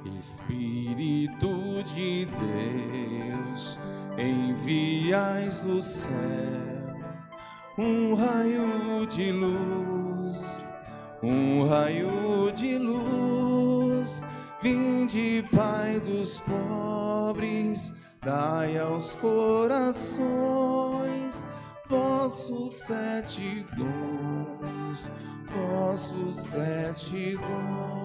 Espírito de Deus, enviais do céu um raio de luz, um raio de luz. Vinde, Pai dos pobres, dai aos corações vossos 7 dons, vossos 7 dons.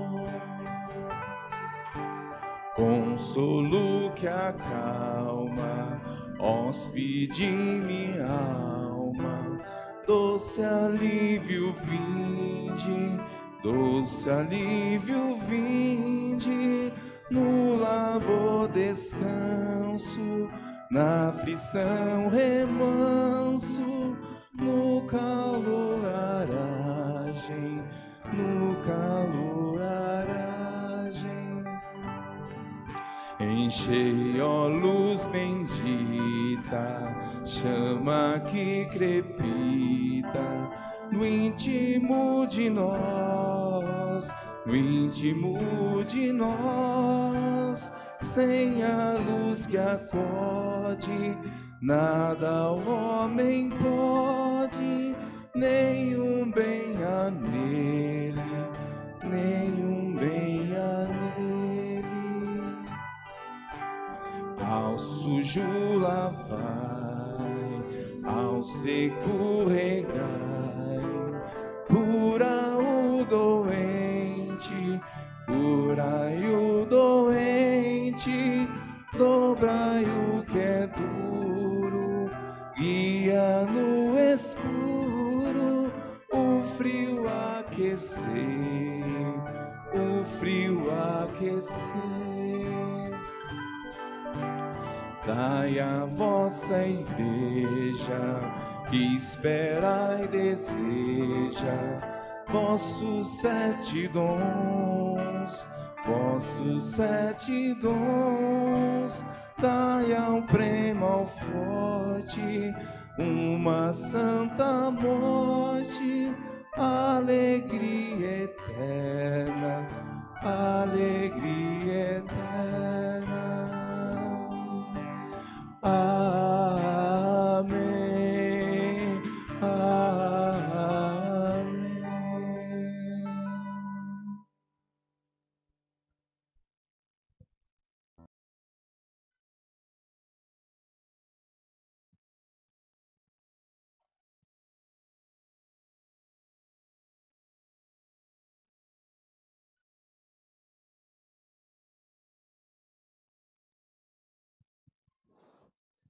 Consolo que acalma, hóspede minha alma, doce alívio vinde, doce alívio vinde, no labor descanso, na aflição remanso, no calor aragem, no calor aragem. Enchei, ó luz bendita, chama que crepita, no íntimo de nós, no íntimo de nós. Sem a luz que acode, nada o homem pode, nenhum bem há nele, nenhum bem há nele. Ao sujo lavai, ao seco regai, cura o doente, curai o doente, dobrai o que é duro, guia no escuro, o frio aquecer, o frio aquecer. Dai a vossa igreja, que espera e deseja vossos 7 dons, vossos 7 dons. Dai ao prêmio ao forte uma santa morte, alegria eterna, alegria eterna. Amém, amém.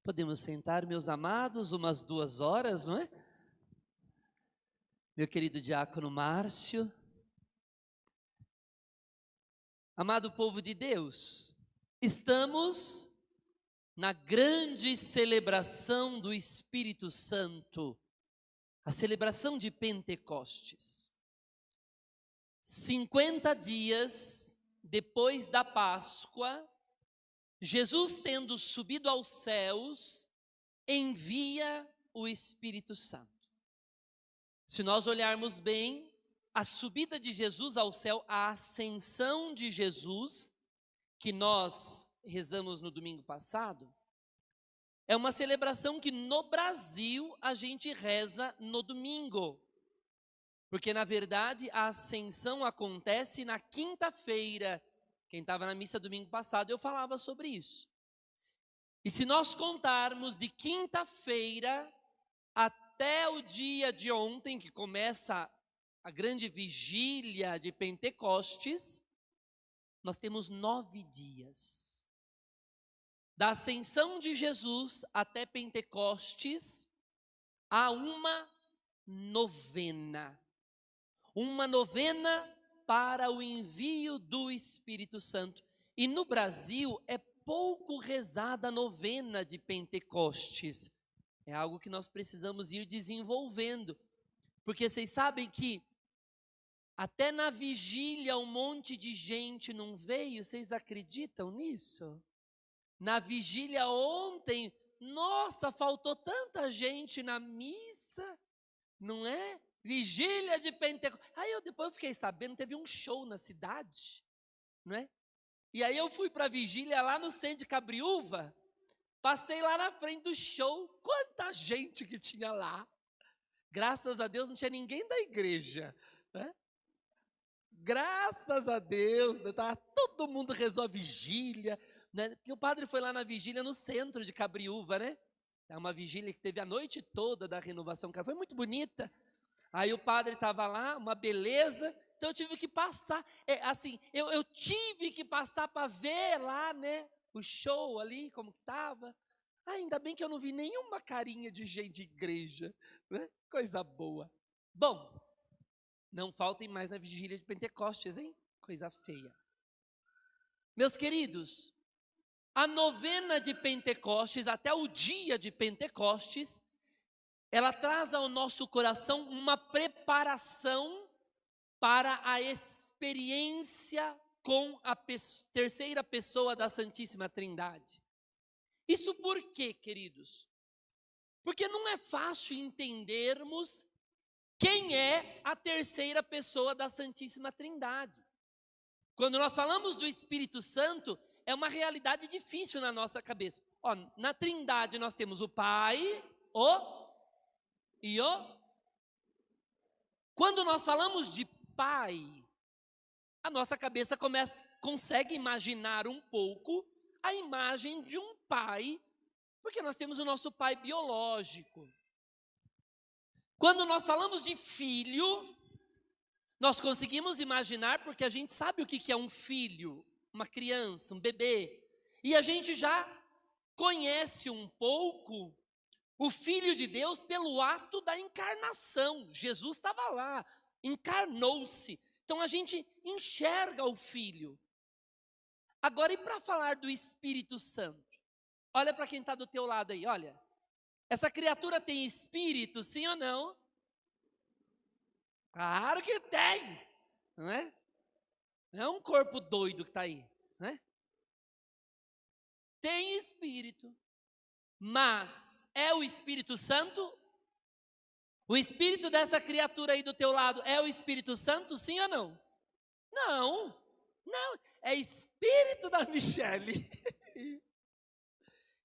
Podemos sentar, meus amados, umas 2 horas, não é? Meu querido diácono Márcio. Amado povo de Deus, estamos na grande celebração do Espírito Santo, a celebração de Pentecostes. 50 dias depois da Páscoa, Jesus, tendo subido aos céus, envia o Espírito Santo. Se nós olharmos bem, a subida de Jesus ao céu, a ascensão de Jesus, que nós rezamos no domingo passado, é uma celebração que no Brasil a gente reza no domingo. Porque, na verdade, a ascensão acontece na quinta-feira. Quem estava na missa domingo passado, eu falava sobre isso. E se nós contarmos de quinta-feira até o dia de ontem, que começa a grande vigília de Pentecostes, nós temos 9 dias. Da ascensão de Jesus até Pentecostes, há uma novena. Uma novena para o envio do Espírito Santo. E no Brasil é pouco rezada a novena de Pentecostes. É algo que nós precisamos ir desenvolvendo. Porque vocês sabem que até na vigília um monte de gente não veio. Vocês acreditam nisso? Na vigília ontem, nossa, faltou tanta gente na missa, não é? Vigília de Pentecostes. Aí depois eu fiquei sabendo, teve um show na cidade, não é? E aí eu fui para a vigília lá no centro de Cabriúva, passei lá na frente do show, quanta gente que tinha lá. Graças a Deus não tinha ninguém da igreja, né? Graças a Deus, né? Tava todo mundo rezou a vigília, né? Porque o padre foi lá na vigília no centro de Cabriúva, né? É uma vigília que teve a noite toda da renovação, foi muito bonita. Aí o padre estava lá, uma beleza, então eu tive que passar, eu tive que passar para ver lá, né, o show ali, como que estava. Ainda bem que eu não vi nenhuma carinha de gente de igreja, né? Coisa boa. Bom, não faltem mais na vigília de Pentecostes, hein? Coisa feia. Meus queridos, a novena de Pentecostes, até o dia de Pentecostes, ela traz ao nosso coração uma preparação para a experiência com a terceira pessoa da Santíssima Trindade. Isso por quê, queridos? Porque não é fácil entendermos quem é a terceira pessoa da Santíssima Trindade. Quando nós falamos do Espírito Santo, é uma realidade difícil na nossa cabeça. Ó, na Trindade nós temos o Pai, e o. Quando nós falamos de Pai, a nossa cabeça consegue imaginar um pouco a imagem de um pai, porque nós temos o nosso pai biológico. Quando nós falamos de filho, nós conseguimos imaginar, porque a gente sabe o que é um filho, uma criança, um bebê, e a gente já conhece um pouco o Filho de Deus pelo ato da encarnação. Jesus estava lá, encarnou-se. Então a gente enxerga o Filho. Agora, e para falar do Espírito Santo? Olha para quem está do teu lado aí, olha. Essa criatura tem espírito, sim ou não? Claro que tem, não é? Não é um corpo doido que está aí, né? Tem espírito, mas é o Espírito Santo? O espírito dessa criatura aí do teu lado é o Espírito Santo, sim ou não? Não, não, é espírito da Michele.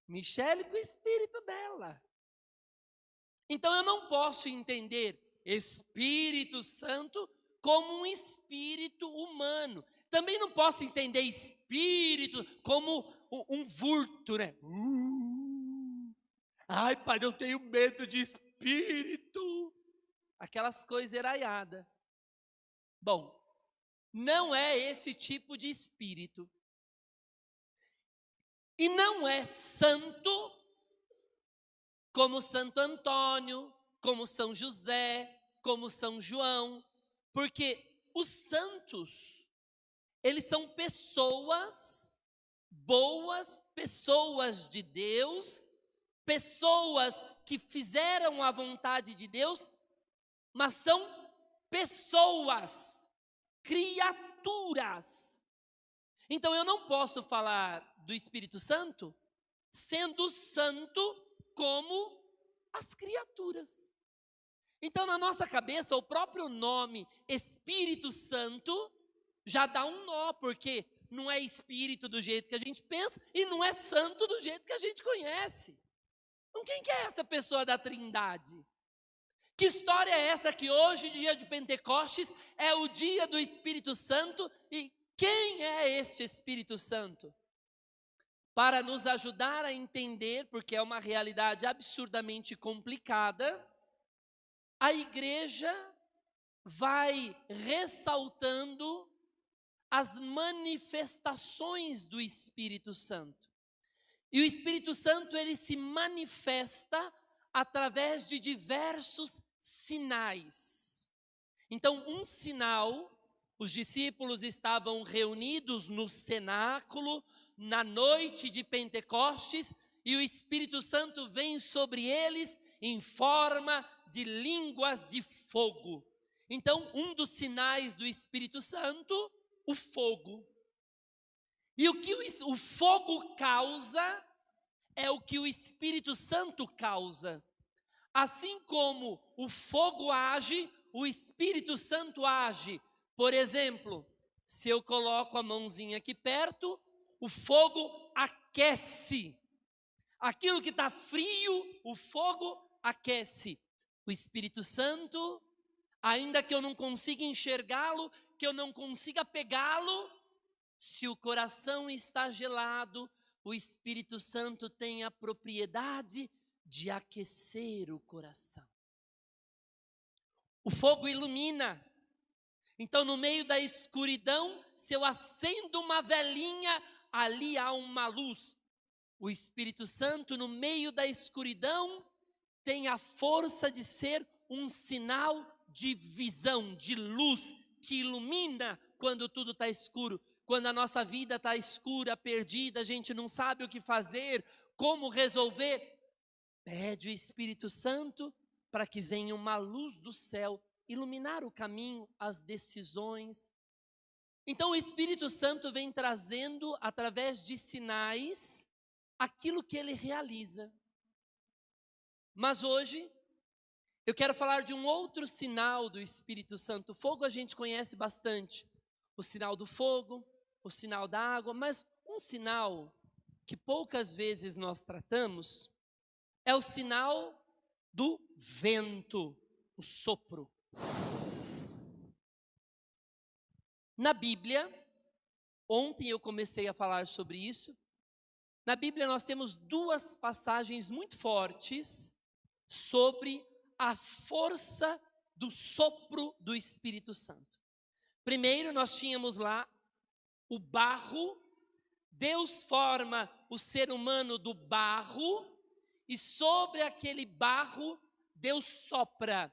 Michele com o espírito dela. Então eu não posso entender Espírito Santo como um espírito humano. Também não posso entender espírito como um vulto, né? Ai, pai, eu tenho medo de espírito. Aquelas coisas eraiadas. Bom, não é esse tipo de espírito. E não é santo como Santo Antônio, como São José, como São João, porque os santos, eles são pessoas boas, pessoas de Deus, pessoas que fizeram a vontade de Deus, mas são pessoas, criaturas. Então eu não posso falar do Espírito Santo sendo santo como as criaturas. Então na nossa cabeça o próprio nome Espírito Santo já dá um nó, porque não é espírito do jeito que a gente pensa e não é santo do jeito que a gente conhece. Então quem que é essa pessoa da Trindade? Que história é essa que hoje, dia de Pentecostes, é o dia do Espírito Santo? E quem é este Espírito Santo? Para nos ajudar a entender, porque é uma realidade absurdamente complicada, a igreja vai ressaltando as manifestações do Espírito Santo. E o Espírito Santo, ele se manifesta através de diversos sinais. Então, um sinal, os discípulos estavam reunidos no cenáculo, na noite de Pentecostes, e o Espírito Santo vem sobre eles em forma de línguas de fogo. Então, um dos sinais do Espírito Santo, o fogo. E o que o fogo causa é o que o Espírito Santo causa. Assim como o fogo age, o Espírito Santo age. Por exemplo, Se eu coloco a mãozinha aqui perto, o fogo aquece. Aquilo que está frio, o fogo aquece. O Espírito Santo, ainda que eu não consiga enxergá-lo, que eu não consiga pegá-lo, se o coração está gelado, o Espírito Santo tem a propriedade de aquecer o coração. O fogo ilumina. Então, no meio da escuridão, se eu acendo uma velinha, ali há uma luz. O Espírito Santo, no meio da escuridão, tem a força de ser um sinal de visão, de luz, que ilumina quando tudo está escuro. Quando a nossa vida está escura, perdida, a gente não sabe o que fazer, como resolver. Pede o Espírito Santo para que venha uma luz do céu, iluminar o caminho, as decisões. Então o Espírito Santo vem trazendo, através de sinais, aquilo que ele realiza. Mas hoje, eu quero falar de um outro sinal do Espírito Santo. O fogo a gente conhece bastante. O sinal do fogo, o sinal da água, mas um sinal que poucas vezes nós tratamos é o sinal do vento, o sopro. Na Bíblia, ontem eu comecei a falar sobre isso. Na Bíblia nós temos duas passagens muito fortes sobre a força do sopro do Espírito Santo. Primeiro nós tínhamos lá o barro. Deus forma o ser humano do barro e sobre aquele barro Deus sopra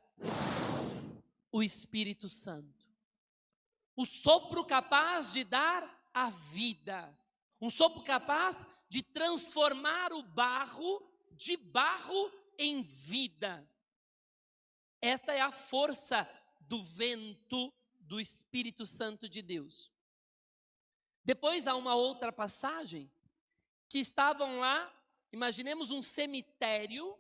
o Espírito Santo. O sopro capaz de dar a vida. Um sopro capaz de transformar o barro de barro em vida. Esta é a força do vento do Espírito Santo de Deus. Depois há uma outra passagem que estavam lá, imaginemos um cemitério,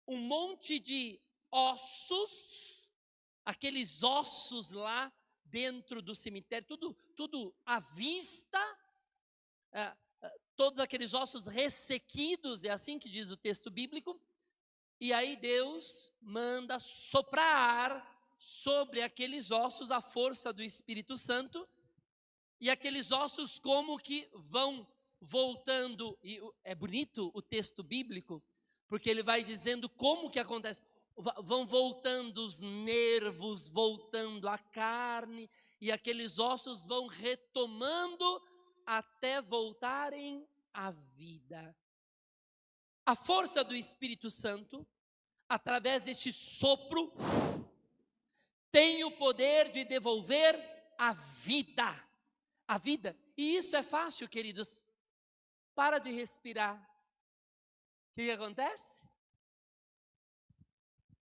um monte de ossos, aqueles ossos lá dentro do cemitério, tudo à vista, todos aqueles ossos ressequidos, é assim que diz o texto bíblico. E aí Deus manda soprar sobre aqueles ossos a força do Espírito Santo, e aqueles ossos como que vão voltando, e é bonito o texto bíblico, porque ele vai dizendo como que acontece, vão voltando os nervos, voltando a carne, e aqueles ossos vão retomando até voltarem à vida. A força do Espírito Santo, através deste sopro, tem o poder de devolver a vida. A vida. E isso é fácil, queridos. Para de respirar. O que acontece?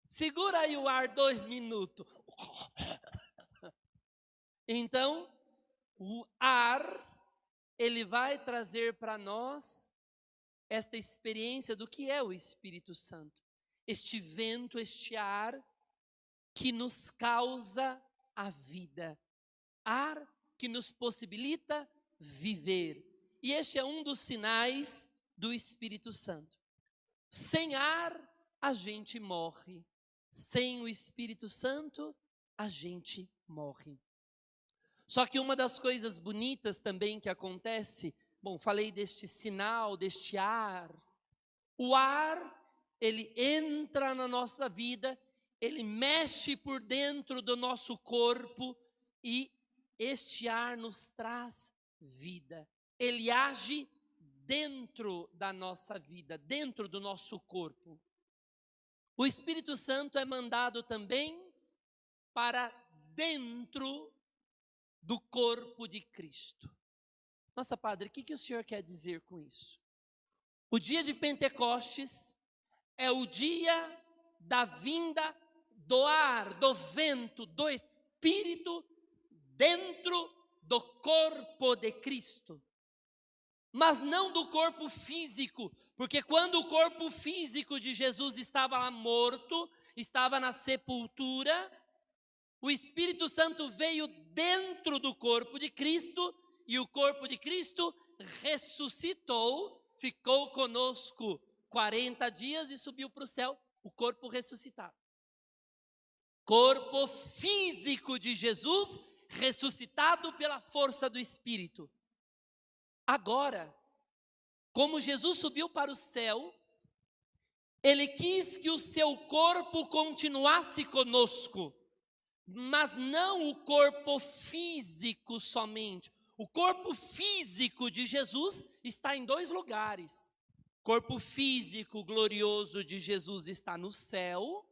Segura aí o ar 2 minutos. Então, o ar, ele vai trazer para nós esta experiência do que é o Espírito Santo. Este vento, este ar que nos causa a vida. Ar que nos possibilita viver. E este é um dos sinais do Espírito Santo. Sem ar, a gente morre. Sem o Espírito Santo, a gente morre. Só que uma das coisas bonitas também que acontece, falei deste sinal, deste ar. O ar, ele entra na nossa vida, ele mexe por dentro do nosso corpo e este ar nos traz vida. Ele age dentro da nossa vida, dentro do nosso corpo. O Espírito Santo é mandado também para dentro do corpo de Cristo. Nossa, Padre, o que o senhor quer dizer com isso? O dia de Pentecostes é o dia da vinda do ar, do vento, do Espírito dentro do corpo de Cristo. Mas não do corpo físico, porque quando o corpo físico de Jesus estava lá morto, estava na sepultura, O Espírito Santo veio dentro do corpo de Cristo e o corpo de Cristo ressuscitou, ficou conosco 40 dias e subiu para o céu, o corpo ressuscitado. Corpo físico de Jesus ressuscitado pela força do Espírito. Agora, como Jesus subiu para o céu, ele quis que o seu corpo continuasse conosco, mas não o corpo físico somente. O corpo físico de Jesus está em 2 lugares. O corpo físico glorioso de Jesus está no céu,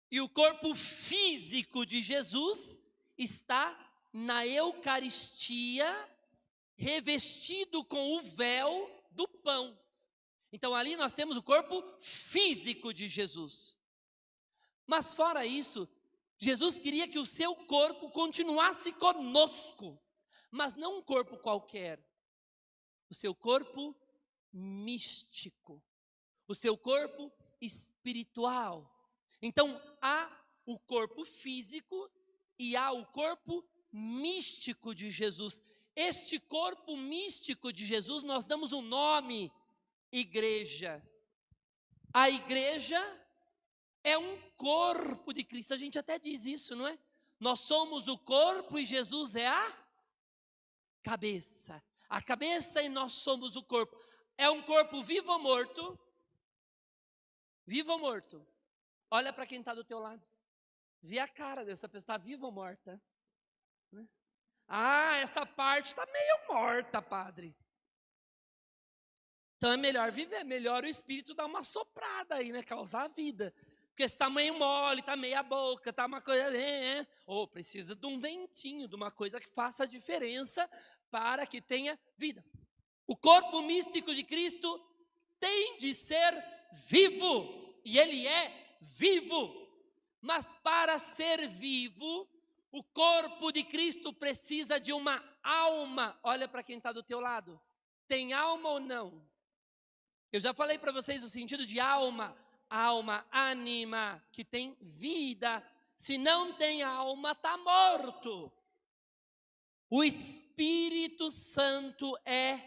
e o corpo físico de Jesus está na Eucaristia, revestido com o véu do pão. Então ali nós temos o corpo físico de Jesus. Mas fora isso, Jesus queria que o seu corpo continuasse conosco, mas não um corpo qualquer, o seu corpo místico, o seu corpo espiritual. Então há o corpo físico e há o corpo místico de Jesus. Este corpo místico de Jesus nós damos um nome: igreja. A igreja é um corpo de Cristo. A gente até diz isso, não é? Nós somos o corpo e Jesus é a cabeça. A cabeça e nós somos o corpo. É um corpo vivo ou morto? Vivo ou morto? Olha para quem está do teu lado. Vê a cara dessa pessoa, está viva ou morta? Ah, essa parte está meio morta, padre. Então é melhor viver, melhor o Espírito dar uma soprada aí, né? Causar vida. Porque se está meio mole, está meia boca, está uma coisa... Ou precisa de um ventinho, de uma coisa que faça a diferença para que tenha vida. O corpo místico de Cristo tem de ser vivo. E ele é vivo. Mas para ser vivo, o corpo de Cristo precisa de uma alma. Olha para quem está do teu lado. Tem alma ou não? Eu já falei para vocês o sentido de alma. Alma, ânima, que tem vida. Se não tem alma, está morto. O Espírito Santo é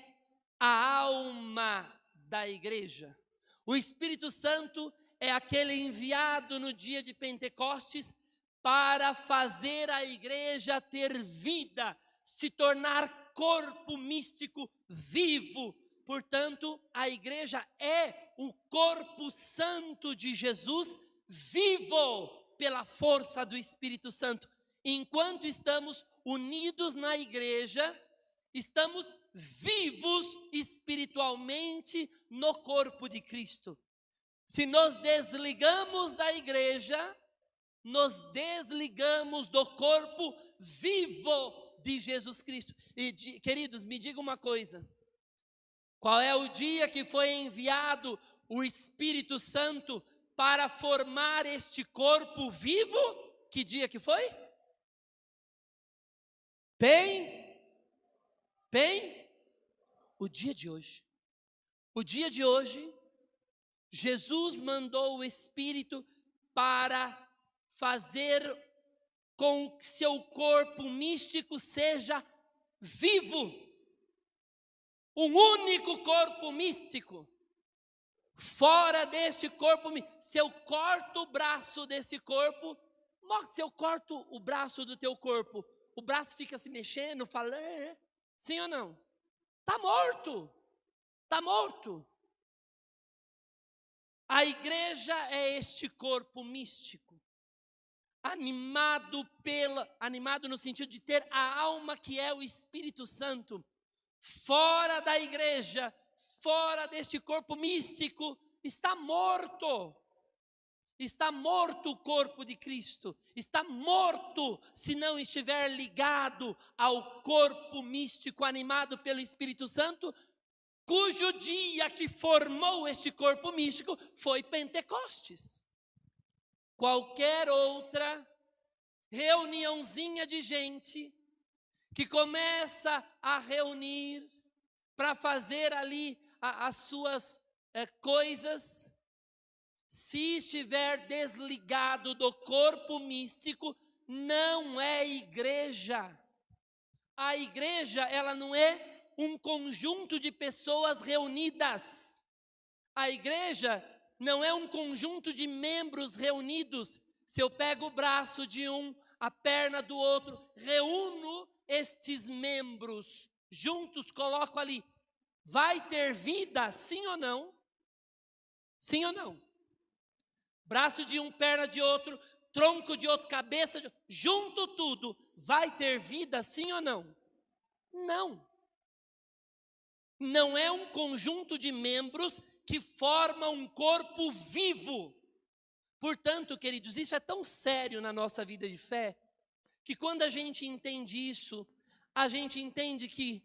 a alma da igreja. O Espírito Santo é aquele enviado no dia de Pentecostes para fazer a igreja ter vida, se tornar corpo místico vivo. Portanto, a igreja é o corpo santo de Jesus, vivo pela força do Espírito Santo. Enquanto estamos unidos na igreja, estamos vivos espiritualmente no corpo de Cristo. Se nos desligamos da igreja, nos desligamos do corpo vivo de Jesus Cristo. E queridos, me diga uma coisa. Qual é o dia que foi enviado o Espírito Santo para formar este corpo vivo? Que dia que foi? O dia de hoje. O dia de hoje, Jesus mandou o Espírito para fazer com que seu corpo místico seja vivo. Um único corpo místico. Fora deste corpo, se eu corto o braço desse corpo, se eu corto o braço do teu corpo, o braço fica se mexendo, falando, sim ou não? Está morto. Está morto. A igreja é este corpo místico, animado no sentido de ter a alma que é o Espírito Santo. Fora da igreja, fora deste corpo místico, está morto. Está morto o corpo de Cristo. Está morto se não estiver ligado ao corpo místico animado pelo Espírito Santo, cujo dia que formou este corpo místico foi Pentecostes. Qualquer outra reuniãozinha de gente que começa a reunir para fazer ali as suas coisas, se estiver desligado do corpo místico, não é igreja. A igreja, ela não é um conjunto de pessoas reunidas. A igreja não é um conjunto de membros reunidos. Se eu pego o braço de um, a perna do outro, reúno estes membros juntos, coloco ali, vai ter vida, sim ou não? Sim ou não? Braço de um, perna de outro, tronco de outro, cabeça de outro, junto tudo, vai ter vida, sim ou não? Não. Não é um conjunto de membros que forma um corpo vivo. Portanto, queridos, isso é tão sério na nossa vida de fé, que quando a gente entende isso, a gente entende que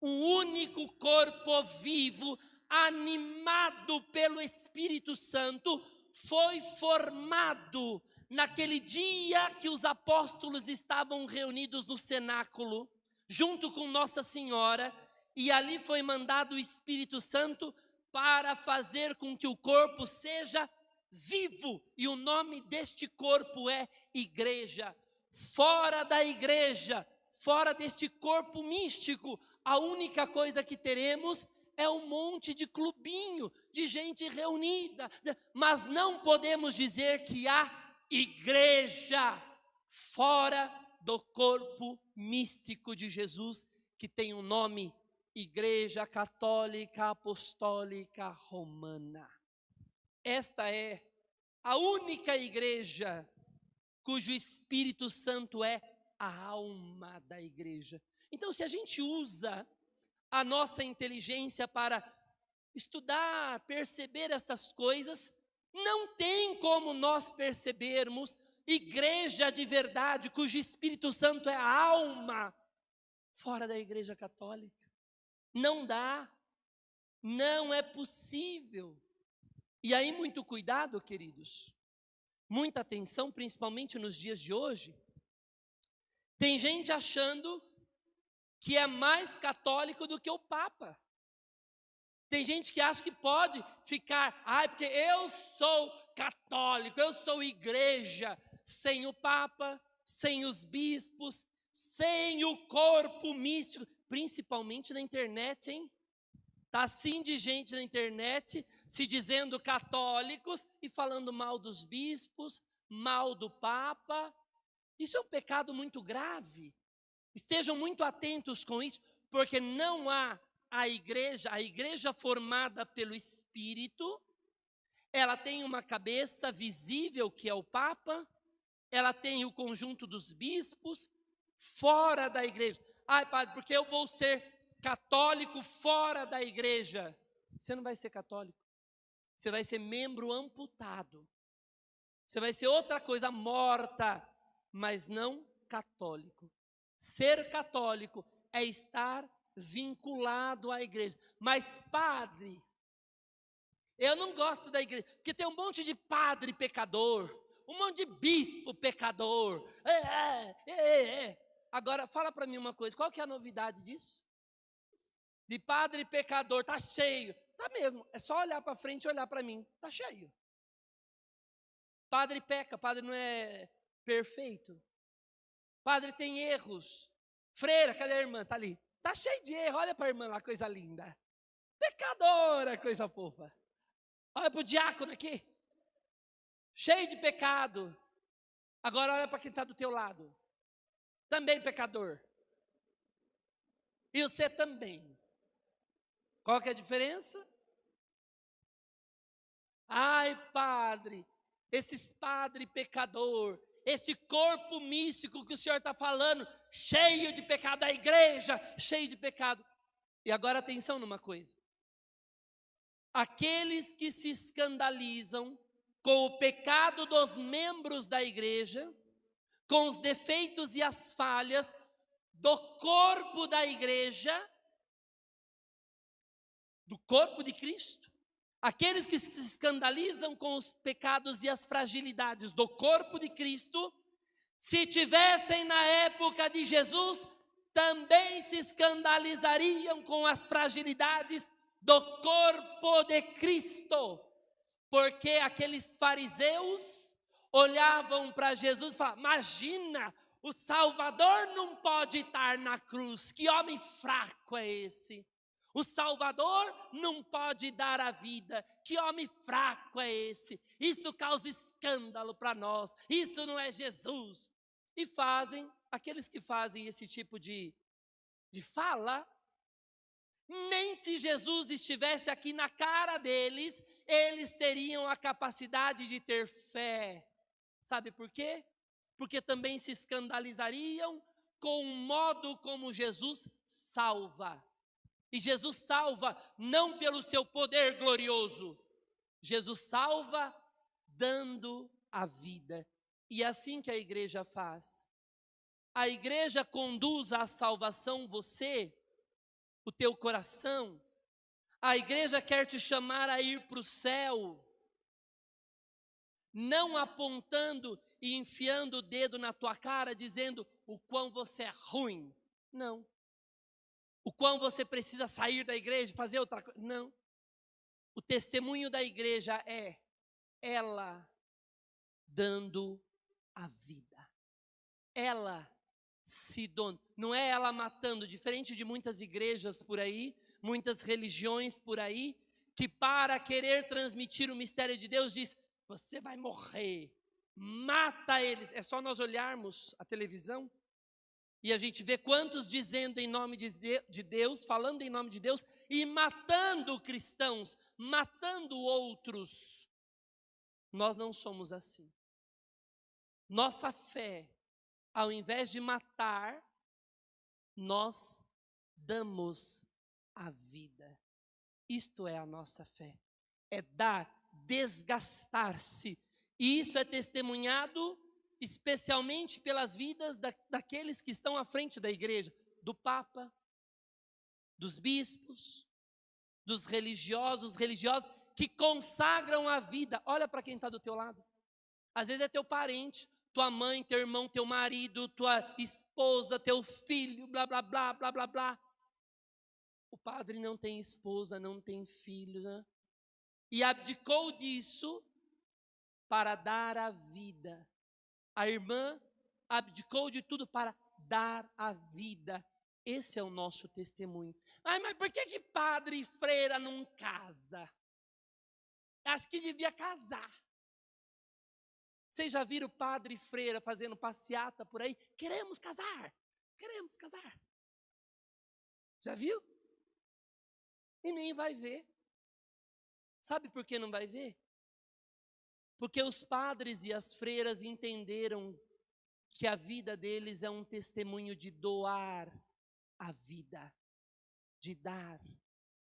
o único corpo vivo, animado pelo Espírito Santo, foi formado naquele dia que os apóstolos estavam reunidos no cenáculo, junto com Nossa Senhora, e ali foi mandado o Espírito Santo para fazer com que o corpo seja vivo, e o nome deste corpo é igreja. Fora da igreja, fora deste corpo místico, a única coisa que teremos é um monte de clubinho, de gente reunida, mas não podemos dizer que há igreja fora do corpo místico de Jesus, que tem o nome Igreja Católica Apostólica Romana. Esta é a única igreja cujo Espírito Santo é a alma da igreja. Então, se a gente usa a nossa inteligência para estudar, perceber estas coisas, não tem como nós percebermos igreja de verdade, cujo Espírito Santo é a alma, fora da igreja católica. Não dá, não é possível. E aí, muito cuidado, queridos, muita atenção, principalmente nos dias de hoje. Tem gente achando que é mais católico do que o Papa. Tem gente que acha que pode ficar, porque eu sou católico, eu sou igreja, sem o Papa, sem os bispos, sem o corpo místico, principalmente na internet, hein? Está assim de gente na internet, se dizendo católicos e falando mal dos bispos, mal do Papa. Isso é um pecado muito grave. Estejam muito atentos com isso, porque não há a igreja formada pelo Espírito, ela tem uma cabeça visível, que é o Papa, ela tem o conjunto dos bispos, fora da igreja. Padre, porque eu vou ser católico fora da igreja? Você não vai ser católico, você vai ser membro amputado, você vai ser outra coisa, morta, mas não católico. Ser católico é estar vinculado à igreja. Mas padre, eu não gosto da igreja, porque tem um monte de padre pecador, um monte de bispo pecador. Agora, fala para mim uma coisa, qual que é a novidade disso? De padre pecador, tá cheio. Tá mesmo, é só olhar para frente e olhar para mim, tá cheio. Padre peca, padre não é perfeito. Padre tem erros. Freira, cadê a irmã? Tá ali. Tá cheio de erro, olha para a irmã lá, coisa linda. Pecadora, coisa fofa. Olha para o diácono aqui, cheio de pecado. Agora olha para quem está do teu lado, também pecador. E você também. Qual que é a diferença? Padre, esses padre pecador, esse corpo místico que o Senhor está falando, cheio de pecado, a igreja cheio de pecado. E agora atenção numa coisa. Aqueles que se escandalizam com o pecado dos membros da igreja, com os defeitos e as falhas do corpo da igreja, do corpo de Cristo, aqueles que se escandalizam com os pecados e as fragilidades do corpo de Cristo, se tivessem na época de Jesus, também se escandalizariam com as fragilidades do corpo de Cristo, porque aqueles fariseus olhavam para Jesus e falavam: imagina, o Salvador não pode estar na cruz, que homem fraco é esse? O Salvador não pode dar a vida, que homem fraco é esse? Isso causa escândalo para nós, isso não é Jesus. E fazem, aqueles que fazem esse tipo de fala, nem se Jesus estivesse aqui na cara deles, eles teriam a capacidade de ter fé. Sabe por quê? Porque também se escandalizariam com o modo como Jesus salva. E Jesus salva não pelo seu poder glorioso, Jesus salva dando a vida. E é assim que a igreja faz. A igreja conduz à salvação você, o teu coração. A igreja quer te chamar a ir para o céu, não apontando e enfiando o dedo na tua cara, dizendo o quão você é ruim. Não. O quão você precisa sair da igreja e fazer outra coisa. Não. O testemunho da igreja é ela dando a vida. Ela se dona. Não é ela matando, diferente de muitas igrejas por aí, muitas religiões por aí, que para querer transmitir o mistério de Deus diz: você vai morrer, mata eles. É só nós olharmos a televisão e a gente vê quantos dizendo em nome de Deus, falando em nome de Deus e matando cristãos, matando outros. Nós não somos assim. Nossa fé, ao invés de matar, nós damos a vida. Isto é a nossa fé. É dar, desgastar-se. E isso é testemunhado especialmente pelas vidas daqueles que estão à frente da igreja, do Papa, dos bispos, dos religiosos, religiosas, que consagram a vida. Olha para quem está do teu lado. Às vezes é teu parente, tua mãe, teu irmão, teu marido, tua esposa, teu filho, blá, blá, blá, blá, blá, blá. O padre não tem esposa, não tem filho, né? E abdicou disso para dar a vida. A irmã abdicou de tudo para dar a vida. Esse é o nosso testemunho. Ai, mas por que padre e freira não casa? Acho que devia casar. Vocês já viram padre e freira fazendo passeata por aí? Queremos casar, queremos casar. Já viu? E nem vai ver. Sabe por que não vai ver? Porque os padres e as freiras entenderam que a vida deles é um testemunho de doar a vida, de dar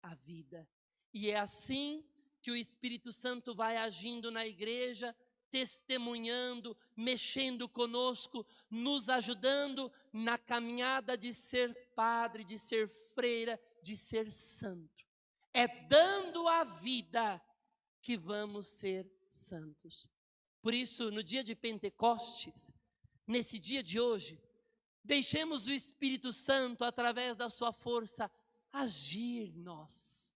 a vida. E é assim que o Espírito Santo vai agindo na igreja, testemunhando, mexendo conosco, nos ajudando na caminhada de ser padre, de ser freira, de ser santo. É dando a vida que vamos ser santos. Por isso, no dia de Pentecostes, nesse dia de hoje, deixemos o Espírito Santo, através da sua força, agir em nós,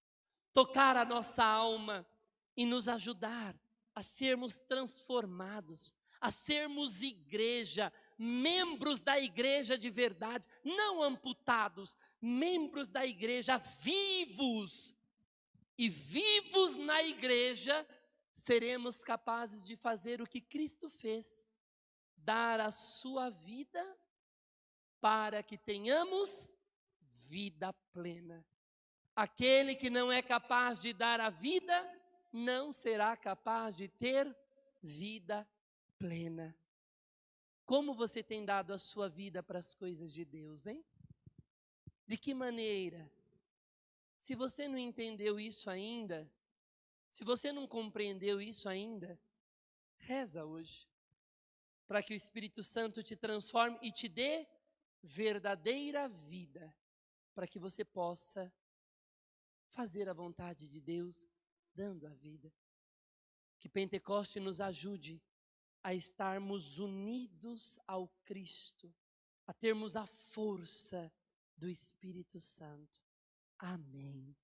tocar a nossa alma e nos ajudar a sermos transformados, a sermos igreja, membros da igreja de verdade, não amputados, membros da igreja vivos. E vivos na igreja, seremos capazes de fazer o que Cristo fez, dar a sua vida para que tenhamos vida plena. Aquele que não é capaz de dar a vida, não será capaz de ter vida plena. Como você tem dado a sua vida para as coisas de Deus, hein? De que maneira? Se você não entendeu isso ainda, se você não compreendeu isso ainda, reza hoje, para que o Espírito Santo te transforme e te dê verdadeira vida, para que você possa fazer a vontade de Deus, dando a vida. Que Pentecoste nos ajude a estarmos unidos ao Cristo, a termos a força do Espírito Santo. Amém.